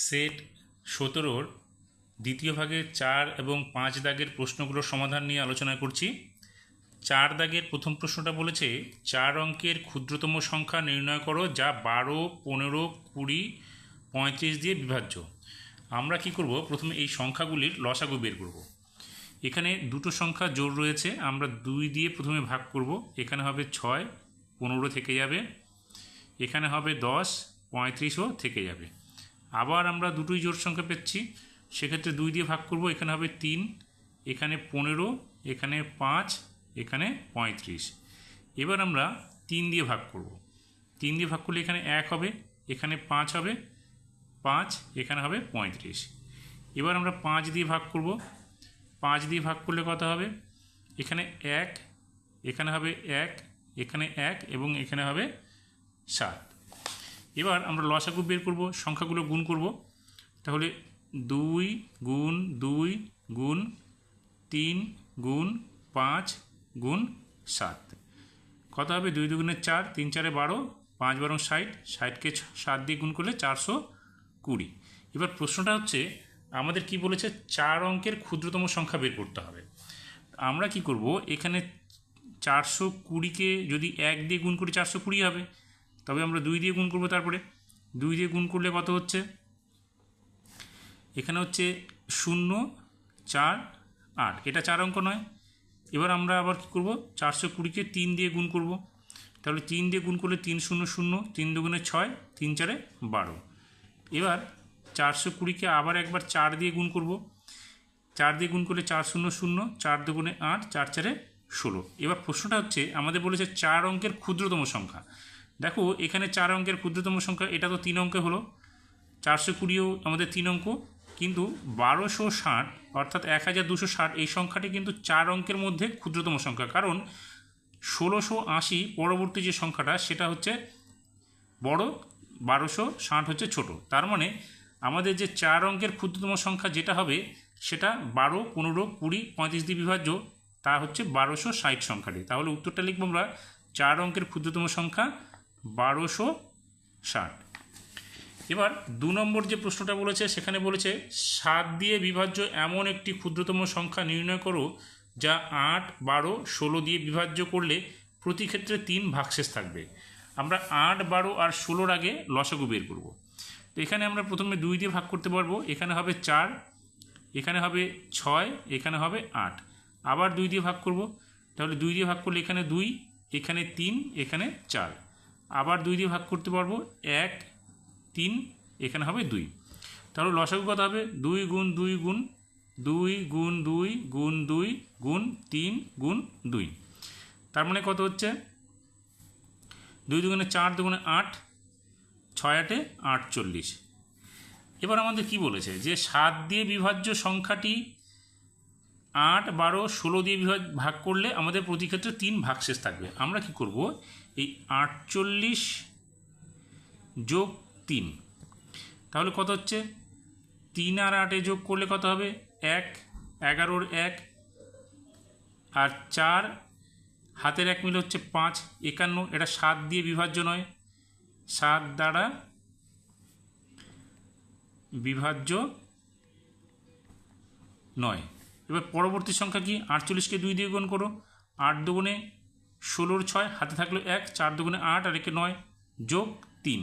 Set 17 দ্বিতীয় ভাগে 4 এবং 5 দাগের প্রশ্নগুলোর সমাধান নিয়ে আলোচনা করছি। 4 দাগের প্রথম প্রশ্নটা বলেছে 4 অঙ্কের ক্ষুদ্রতম সংখ্যা নির্ণয় করো যা 12, 15, 20, 35 দিয়ে বিভাজ্য। আমরা কি করব, প্রথমে এই সংখ্যাগুলির লসাগু বের করব। এখানে দুটো সংখ্যা জোড় রয়েছে, আমরা 2 দিয়ে প্রথমে ভাগ করব। এখানে হবে 6, 15 থেকে যাবে, এখানে হবে 10, 35ও থেকে যাবে। আবার আমরা দুটোই জোড় সংখ্যা পেয়েছি, সেক্ষেত্রে 2 দিয়ে ভাগ করব। এখানে হবে 3, এখানে 15, এখানে 5, এখানে 35। এবার আমরা 3 দিয়ে ভাগ করব। 3 দিয়ে ভাগ করলে এখানে 1 হবে, এখানে 5 হবে, 5, এখানে হবে 35। এবার আমরা 5 দিয়ে ভাগ করব। 5 দিয়ে ভাগ করলে কত হবে, এখানে 1, এখানে হবে 1, এখানে 1 এবং এখানে হবে 7। এবার আমরা লসাগু বের করব, সংখ্যাগুলো গুণ করব। তাহলে 2 গুণ 2 গুণ 3 গুণ 5 গুণ 7 কত হবে, 2 দুগুণে 4, 3 4 12, 5 12 60, 60কে 7 দিয়ে গুণ করলে 420। এবার প্রশ্নটা হচ্ছে আমাদের কি বলেছে, 4 অঙ্কের ক্ষুদ্রতম সংখ্যা বের করতে হবে। আমরা কি করব, এখানে 420কে যদি 1 দিয়ে গুণ করি 420 হবে, তবে আমরা 2 দিয়ে গুণ করব। তারপরে 2 দিয়ে গুণ করলে কত হচ্ছে, এখানে হচ্ছে 0 4 8, এটা 4 অঙ্ক নয়। এবার আমরা আবার কী করব, 420কে 3 দিয়ে গুণ করব। তাহলে 3 দিয়ে গুণ করলে 3 0 0, 3 দুগুণে 6, 3 4 12। এবার 420কে আবার একবার 4 দিয়ে গুণ করব। 4 দিয়ে গুণ করলে 4 0 0, 4 দুগুণে 8, 4 4 16। এবার প্রশ্নটা হচ্ছে আমাদের বলেছে 4 অঙ্কের ক্ষুদ্রতম সংখ্যা। দেখো এখানে 4 অঙ্কের ক্ষুদ্রতম সংখ্যা, এটা তো 3 অঙ্কে হলো। 420ও আমাদের 3 অঙ্ক, কিন্তু 1260 অর্থাৎ 1260 এই সংখ্যাটি কিন্তু 4 অঙ্কের মধ্যে ক্ষুদ্রতম সংখ্যা। কারণ 1680 পরবর্তী যে সংখ্যাটা সেটা হচ্ছে বড়, 1260 হচ্ছে ছোট। তার মানে আমাদের যে 4 অঙ্কের ক্ষুদ্রতম সংখ্যা যেটা হবে সেটা 12, 15, 20, 35 দিয়ে বিভাজ্য, তা হচ্ছে 1260 সংখ্যাটি। তাহলে উত্তরটা লিখব আমরা 4 অঙ্কের ক্ষুদ্রতম সংখ্যা 1260। এবার 2 নম্বর যে প্রশ্নটা বলেছে সেখানে বলেছে 7 দিয়ে বিভাজ্য এমন একটি ক্ষুদ্রতম সংখ্যা নির্ণয় করো যা 8, 12, 16 দিয়ে বিভাজ্য করলে প্রতি ক্ষেত্রে 3 ভাগশেষ থাকবে। আমরা 8, 12 আর 16-র আগে লসাগু বের করব। তো এখানে আমরা প্রথমে 2 দিয়ে ভাগ করতে পারবো। এখানে হবে 4, এখানে হবে 6, এখানে হবে 8। আবার 2 দিয়ে ভাগ করব। তাহলে 2 দিয়ে ভাগ করলে এখানে 2, এখানে 3, এখানে 4। আবার 2 দিয়ে ভাগ করতে পারবো, 1, 3, এখানে হবে 2। তাহলে লসাগু কত হবে, 2 গুণ 2 গুণ 2 গুণ 2 গুণ 2 গুণ 3 গুণ 2। তার মানে কত হচ্ছে, 2 দুগুণে 4, দুগুণে 8, 6 8 48। এবার আমাদের কি বলেছে যে 7 দিয়ে বিভাজ্য সংখ্যাটি 8, 12, 16 দিয়ে ভাগ করলে আমাদের প্রতি ক্ষেত্রে 3 ভাগশেষ থাকবে। আমরা কি করব, এই 48 যোগ 3, তাহলে কত হচ্ছে, 3 আর 8 যোগ করলে কত হবে, 1, 11-র 1, আর 4 হাতের 1 মিলে হচ্ছে 5, 51। এটা 7 দিয়ে বিভাজ্য নয়, 7 দ্বারা বিভাজ্য নয়। এবার পরবর্তী সংখ্যা কি, 48কে 2 দিয়ে গুণ করো। 8 দুগুণে 16-র 6, হাতে থাকলো 1, 4 দুগুণে 8 আর একে 9 যোগ 3।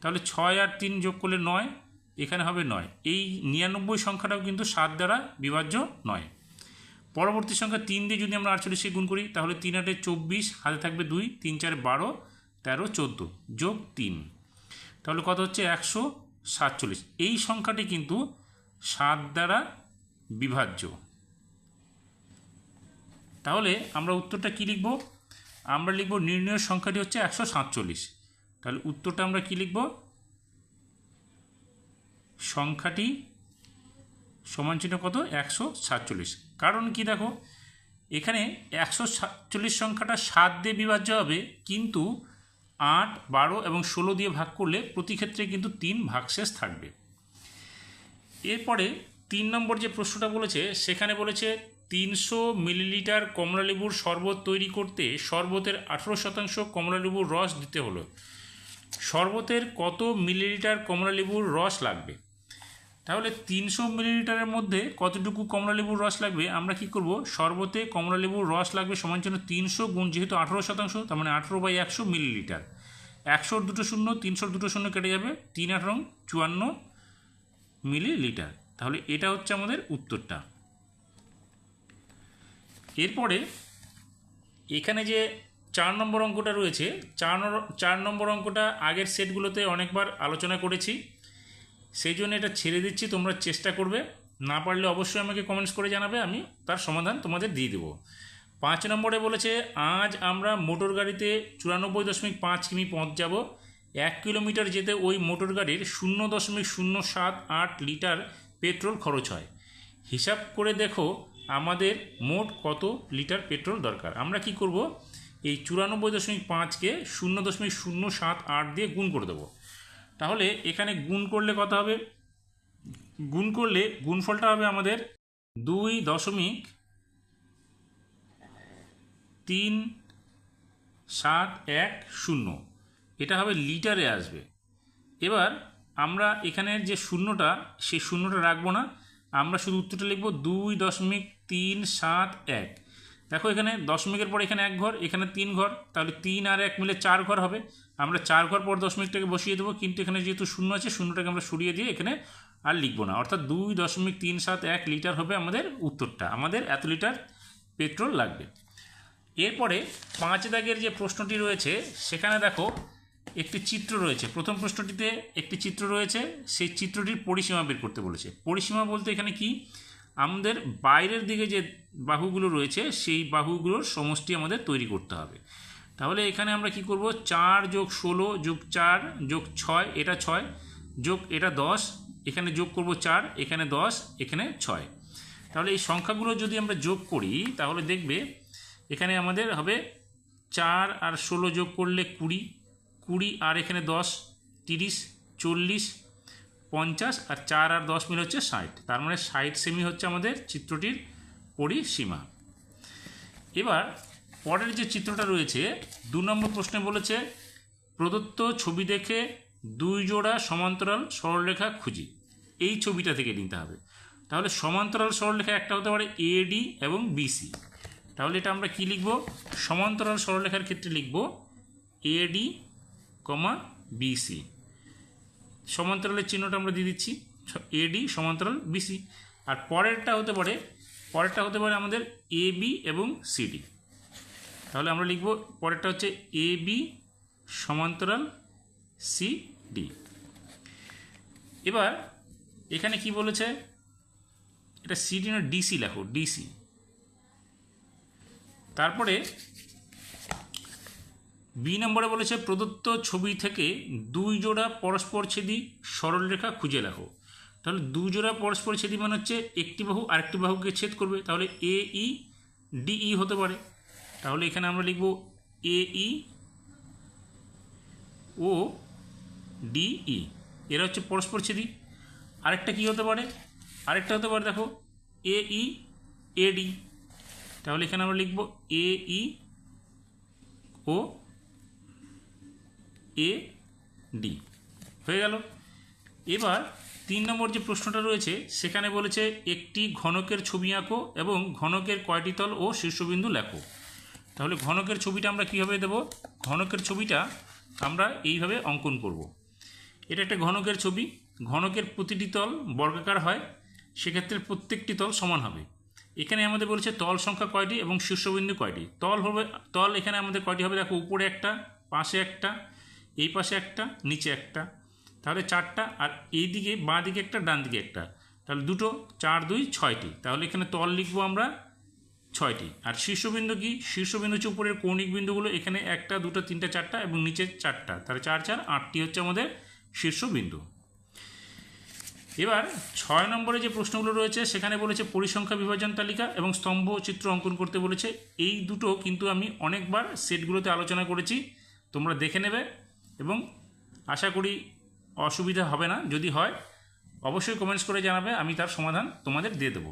তাহলে 6 আর 3 যোগ করলে 9, এখানে হবে 9। এই 99 সংখ্যাটাও কিন্তু 7 দ্বারা বিভাজ্য নয়। পরবর্তী সংখ্যা 3 দিয়ে যদি আমরা 48কে গুণ করি, তাহলে 3 8 24, হাতে থাকবে 2, 3 4 12, 13 14 যোগ 3, তাহলে কত হচ্ছে, 147। এই সংখ্যাটি কিন্তু 7 দ্বারা বিভাজ্য। তাহলে আমরা উত্তরটা কি লিখব, আমরা লিখব নির্ণয় সংখ্যাটি হচ্ছে 147। তাহলে উত্তরটা আমরা কি লিখব, সংখ্যাটি সমান চিহ্ন কত, 147। কারণ কি দেখো, এখানে 147 সংখ্যাটা 7 দিয়ে বিভাজ্য হবে, কিন্তু 8, 12 এবং 16 দিয়ে ভাগ করলে প্রতি ক্ষেত্রে কিন্তু 3 ভাগশেষ থাকবে। এরপরে 3 নম্বর যে প্রশ্নটা বলেছে সেখানে বলেছে 300 মিলিলিটার কমলালেবুর শরবত তৈরি করতে শরবতের 18% কমলালেবুর রস দিতে হলো। শরবতের কত মিলিলিটার কমলালেবুর রস লাগবে? তাহলে 300 মিলিলিটারের মধ্যে কতটুকু কমলালেবুর রস লাগবে? আমরা কি করব, শরবতে কমলালেবুর রস লাগবে সমান জন্য 300 গুণ যেহেতু 18%, তার মানে 18/100 মিলিলিটার। 100 দুটো শূন্য, 300 দুটো শূন্য কেটে যাবে, 3 8 54 মিলিলিটার। তাহলে এটা হচ্ছে আমাদের উত্তরটা। এরপরে এখানে যে 4 নম্বর অঙ্কটা রয়েছে, 4 নম্বর অঙ্কটা আগের সেটগুলোতে অনেকবার আলোচনা করেছি, সেই জন্য এটা ছেড়ে দিচ্ছি। তোমরা চেষ্টা করবে, না পারলে অবশ্যই আমাকে কমেন্টস করে জানাবে, আমি তার সমাধান তোমাদের দিয়ে দেবো। 5 নম্বরে বলেছে, আজ আমরা মোটর গাড়িতে 94.5 কিমি পথ যাব। 1 কিলোমিটার যেতে ওই মোটর গাড়ির 0.078 লিটার পেট্রোল খরচ হয়। হিসাব করে দেখো আমাদের মোট কত লিটার পেট্রোল দরকার। আমরা কি করব, এই 94.5কে 0.078 দিয়ে গুণ করে দেবো। তাহলে এখানে গুণ করলে কত হবে? গুণ করলে গুণফলটা হবে আমাদের 2.3710, এটা হবে লিটারে আসবে। এবার আমরা এখানের যে শূন্যটা, সেই শূন্যটা রাখবো না, আমরা শুধু উত্তরটা লিখব 2.371। দেখো এখানে দশমিকের পর এখানে 1 ঘর, এখানে 3 ঘর, তাহলে 3 আর 1 মিলে 4 ঘর হবে। আমরা 4 ঘর পর দশমিকটাকে বসিয়ে দেবো, কিন্তু এখানে যেহেতু শূন্য আছে, শূন্যটাকে আমরা সরিয়ে দিয়ে এখানে আর লিখবো না, অর্থাৎ 2.371 লিটার হবে আমাদের উত্তরটা। আমাদের এত লিটার পেট্রোল লাগবে। এরপরে 5 দাগের যে প্রশ্নটি রয়েছে, সেখানে দেখো একটি চিত্র রয়েছে। প্রথম প্রশ্নটিতে একটি চিত্র রয়েছে, সেই চিত্রটির পরিসীমা বের করতে বলেছে। পরিসীমা বলতে এখানে কি, আমাদের বাইরের দিকে যে বাহুগুলো রয়েছে, সেই বাহুগুলোর সমষ্টি আমাদের তৈরি করতে হবে। তাহলে এখানে আমরা কি করব, 4 + 16 + 4 + 6, এটা 6, যোগ এটা 10, এখানে যোগ করব 4, এখানে 10, এখানে 6। তাহলে এই সংখ্যাগুলো যদি আমরা যোগ করি, তাহলে দেখবে এখানে আমাদের হবে 4 আর 16 যোগ করলে 20, 20 আর এখানে 10 30, 40, 50, আর 4 আর 10 মিলে হচ্ছে 60। তার মানে 60 সেমি হচ্ছে আমাদের চিত্রটির পরিসীমা। এবার পরের যে চিত্রটা রয়েছে, 2 নম্বর প্রশ্নে বলেছে, প্রদত্ত ছবি দেখে 2 জোড়া সমান্তরাল সরলরেখা খুঁজি। এই ছবিটা থেকে নিতে হবে। তাহলে সমান্তরাল সরলরেখা একটা হতে পারে AD এবং BC। তাহলে এটা আমরা কি লিখব, সমান্তরাল সরলরেখার ক্ষেত্রে লিখব AD, BC। সমান্তরালের চিহ্নটা আমরা দিয়ে দিচ্ছি, AD সমান্তরাল BC। আর পরেরটা হতে পারে আমাদের AB এবং CD। তাহলে আমরা লিখব, পরেরটা হচ্ছে AB সমান্তরাল CD। এবার এখানে কি বলেছে, এটা CD না DC লেখো, DC। তারপরে বি নম্বরে বলেছে, প্রদত্ত ছবি থেকে 2 জোড়া পরস্পরছেদী সরলরেখা খুঁজে লেখো। তাহলে 2 জোড়া পরস্পরছেদী মানে হচ্ছে একটি বাহু আরেকটি বাহুকে ছেদ করবে, তাহলে AE DE হতে পারে। তাহলে এখানে আমরা লিখব AE ও DE, এরা হচ্ছে পরস্পরছেদী। আরেকটা কি হতে পারে, দেখো AE AD। তাহলে এখানে আমরা লিখব AE ও AD, হয়ে গেল। এবার 3 নম্বর যে প্রশ্নটা রয়েছে, সেখানে বলেছে, একটি ঘনকের ছবি আঁকো এবং ঘনকের কয়টি তল ও শীর্ষবিন্দু লেখো। তাহলে ঘনকের ছবিটা আমরা কীভাবে দেব, ঘনকের ছবিটা আমরা এইভাবে অঙ্কন করব। এটা একটা ঘনকের ছবি, ঘনকের প্রতিটি তল বর্গাকার হয়, সেক্ষেত্রে প্রত্যেকটি তল সমান হবে। এখানে আমাদের বলেছে তল সংখ্যা কয়টি এবং শীর্ষবিন্দু কয়টি। তল এখানে আমাদের কয়টি হবে, দেখো উপরে একটা, পাশে একটা, এই পাশে একটা, নিচে একটা, তাহলে 4টা, আর এই দিকে বাঁ দিকে একটা, ডান দিকে একটা, তাহলে 2, 4, 2, 6টি। তাহলে এখানে তল লিখবো আমরা 6টি। আর শীর্ষবিন্দু কি, শীর্ষবিন্দু হচ্ছে উপরের কৌণিক বিন্দুগুলো, এখানে 1, 2, 3, 4টা এবং নিচে 4টা, তাহলে 4, 4, 8টি হচ্ছে আমাদের শীর্ষবিন্দু। এবার 6 নম্বরে যে প্রশ্নগুলো রয়েছে, সেখানে বলেছে পরিসংখ্যা বিভাজন তালিকা এবং স্তম্ভ চিত্র অঙ্কন করতে বলেছে। এই দুটো কিন্তু আমি অনেকবার সেটগুলোতে আলোচনা করেছি, তোমরা দেখে নেবে এবং আশা করি অসুবিধা হবে না। যদি হয় অবশ্যই কমেন্টস করে জানাবে, আমি তার সমাধান তোমাদের দিয়ে দেবো।